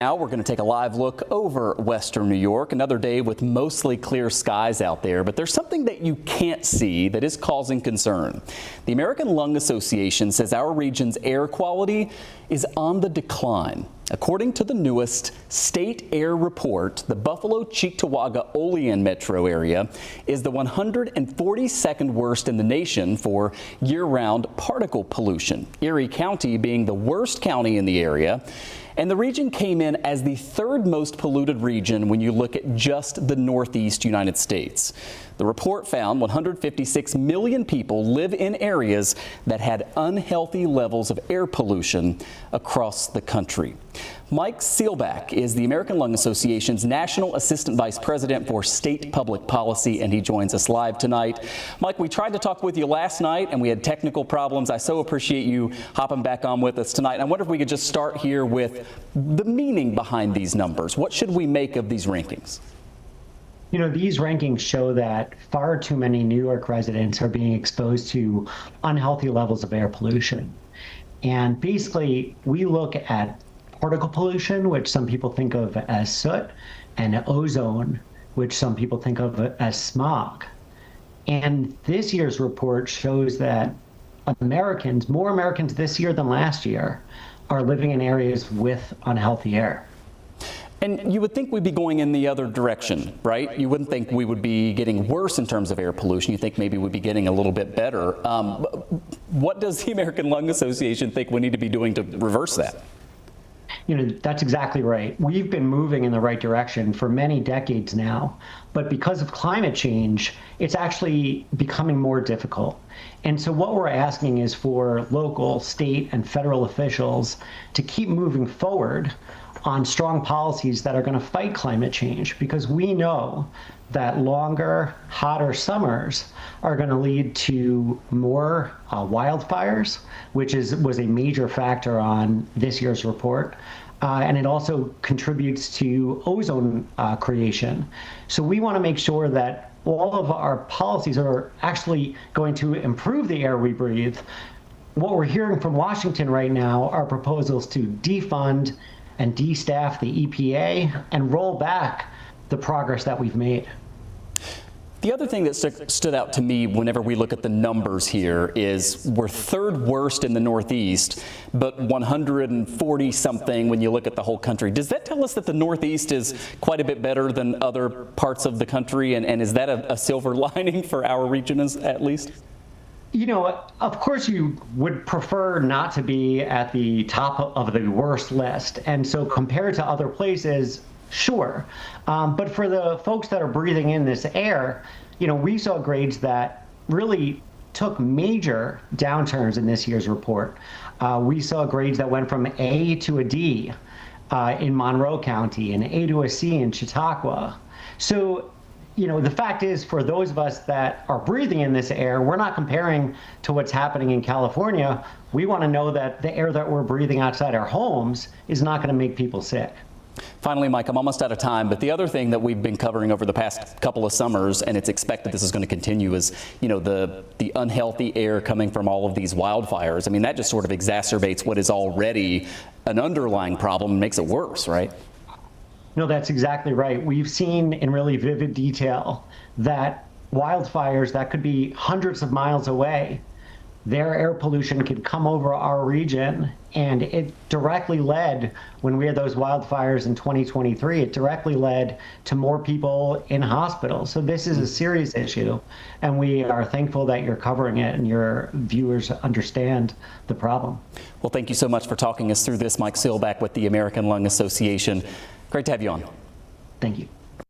Now we're going to take a live look over western New York. Another day with mostly clear skies out there, but there's something that you can't see that is causing concern. The American Lung Association says our region's air quality is on the decline. According to the newest state air report, the Buffalo-Cheektowaga-Olean metro area is the 142nd worst in the nation for year-round particle pollution, Erie County being the worst county in the area. And the region came in as the third most polluted region when you look at just the Northeast United States. The report found 156 million people live in areas that had unhealthy levels of air pollution across the country. Mike Seilback is the American Lung Association's National Assistant Vice President for State Public Policy, and he joins us live tonight. Mike, we tried to talk with you last night, and we had technical problems. I so appreciate you hopping back on with us tonight. I wonder if we could just start here with the meaning behind these numbers. What should we make of these rankings? You know, these rankings show that far too many New York residents are being exposed to unhealthy levels of air pollution. And basically, we look at particle pollution, which some people think of as soot, and ozone, which some people think of as smog. And this year's report shows that more Americans this year than last year, are living in areas with unhealthy air. And you would think we'd be going in the other direction, right? You wouldn't think we would be getting worse in terms of air pollution. You think maybe we'd be getting a little bit better. What does the American Lung Association think we need to be doing to reverse that? You know, that's exactly right. We've been moving in the right direction for many decades now, but because of climate change, it's actually becoming more difficult. And so what we're asking is for local, state, and federal officials to keep moving forward on strong policies that are going to fight climate change, because we know that longer, hotter summers are going to lead to more wildfires, which was a major factor on this year's report. And it also contributes to ozone creation. So we want to make sure that all of our policies are actually going to improve the air we breathe. What we're hearing from Washington right now are proposals to defund and destaff the EPA and roll back the progress that we've made. The other thing that stood out to me whenever we look at the numbers here is we're third worst in the Northeast, but 140 something when you look at the whole country. Does that tell us that the Northeast is quite a bit better than other parts of the country? And is that a silver lining for our region at least? You know, of course you would prefer not to be at the top of the worst list. And so compared to other places, sure. But for the folks that are breathing in this air, you know, we saw grades that really took major downturns in this year's report. We saw grades that went from A to a D in Monroe County and A to a C in Chautauqua. So, you know, the fact is, for those of us that are breathing in this air, we're not comparing to what's happening in California. We want to know that the air that we're breathing outside our homes is not going to make people sick. Finally, Mike, I'm almost out of time, but the other thing that we've been covering over the past couple of summers, and it's expected this is going to continue, is, you know, the unhealthy air coming from all of these wildfires. I mean, that just sort of exacerbates what is already an underlying problem and makes it worse, right? No, that's exactly right. We've seen in really vivid detail that wildfires that could be hundreds of miles away, their air pollution could come over our region. And it directly led, when we had those wildfires in 2023, it directly led to more people in hospitals. So this is a serious issue, and we are thankful that you're covering it and your viewers understand the problem. Well, thank you so much for talking us through this. Mike Seilback with the American Lung Association. Great to have you on. Thank you.